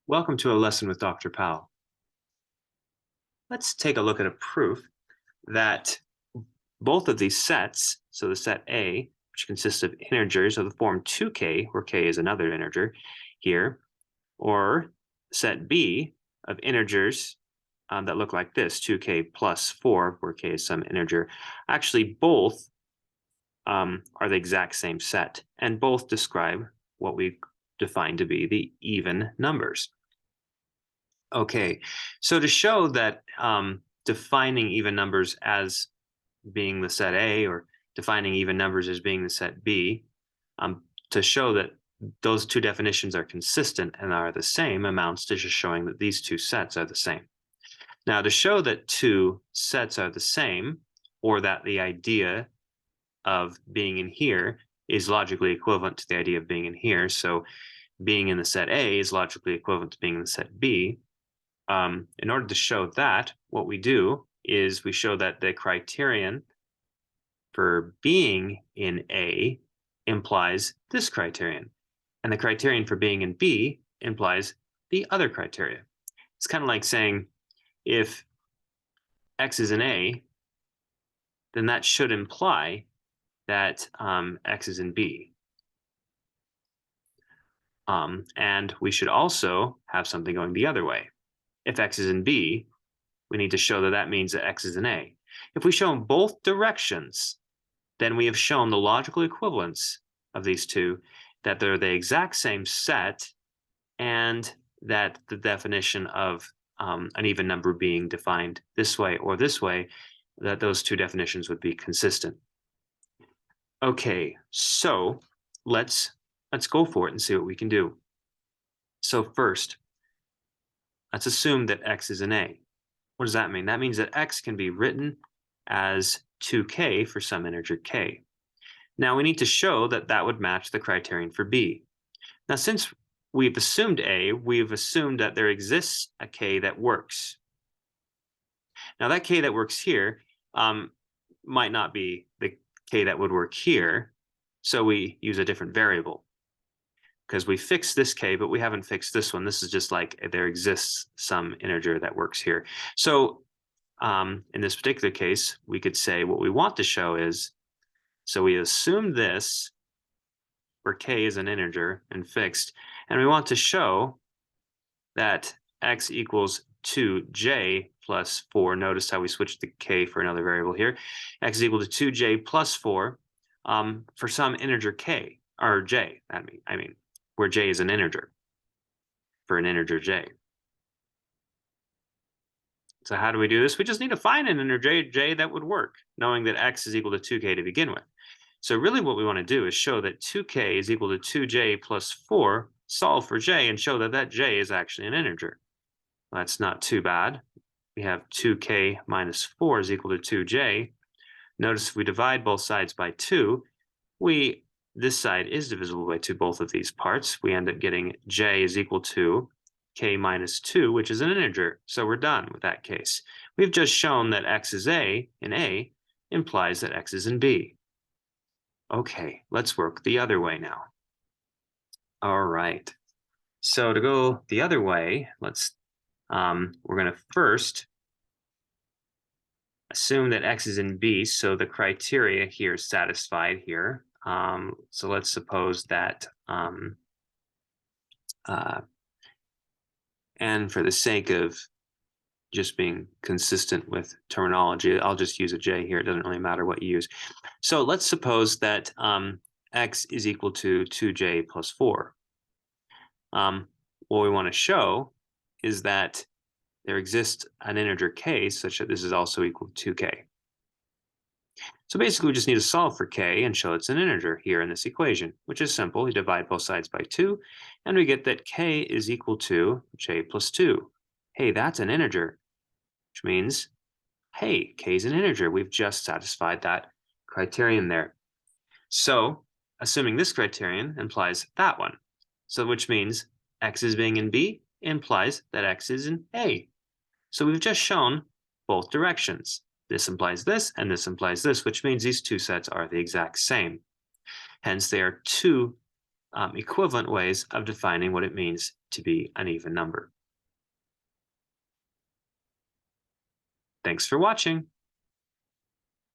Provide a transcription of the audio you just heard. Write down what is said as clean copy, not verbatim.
Welcome to a lesson with Dr. Powell. Let's take a look at a proof that both of these sets, so the set A, which consists of integers of the form 2k, where k is another integer here, or set B of integers that look like this, 2k plus 4, where k is some integer, actually both are the exact same set, and both describe what we define to be the even numbers. Okay, so to show that defining even numbers as being the set A or defining even numbers as being the set B, to show that those two definitions are consistent and are the same amounts to just showing that these two sets are the same. Now, to show that two sets are the same, or that the idea of being in here is logically equivalent to the idea of being in here, so being in the set A is logically equivalent to being in the set B, in order to show that, what we do is we show that the criterion for being in A implies this criterion, and the criterion for being in B implies the other criteria. It's kind of like saying if X is in A, then that should imply that X is in B. And we should also have something going the other way. If X is in B, we need to show that that means that X is in A. If we show in both directions, then we have shown the logical equivalence of these two, that they're the exact same set, and that the definition of an even number being defined this way or this way, that those two definitions would be consistent. Okay, so let's go for it and see what we can do. So first, let's assume that X is in A. What does that mean? That means that X can be written as 2k for some integer k. Now we need to show that that would match the criterion for B. Now since we've assumed A, we've assumed that there exists a k that works. Now that k that works here might not be the k that would work here, so we use a different variable. Because we fixed this k, but we haven't fixed this one. This is just like there exists some integer that works here. So in this particular case, we could say what we want to show is, so we assume this, where k is an integer and fixed, and we want to show that x equals 2j plus 4. Notice how we switched the k for another variable here. X is equal to 2j plus 4 for some integer k, or j, I mean, where j is an integer, for an integer j. So how do we do this? We just need to find an integer j that would work, knowing that x is equal to 2k to begin with. So really what we want to do is show that 2k is equal to 2j plus 4, solve for j, and show that that j is actually an integer. Well, that's not too bad. We have 2k minus 4 is equal to 2j. Notice if we divide both sides by 2, this side is divisible by 2, both of these parts. We end up getting j is equal to k minus 2, which is an integer. So we're done with that case. We've just shown that x is A in A implies that x is in B. Okay, let's work the other way now. All right. So to go the other way, we're going to first assume that x is in B, so the criteria here is satisfied here. So let's suppose that, and for the sake of just being consistent with terminology, I'll just use a j here. It doesn't really matter what you use. So let's suppose that x is equal to 2j plus 4. What we want to show is that there exists an integer k such that this is also equal to 2k. So basically, we just need to solve for k and show it's an integer here in this equation, which is simple. We divide both sides by 2, and we get that k is equal to j plus 2. Hey, that's an integer, which means, hey, k is an integer. We've just satisfied that criterion there. So assuming this criterion implies that one. So which means x is being in B implies that x is in A. So we've just shown both directions. This implies this, and this implies this, which means these two sets are the exact same. Hence, they are two equivalent ways of defining what it means to be an even number. Thanks for watching.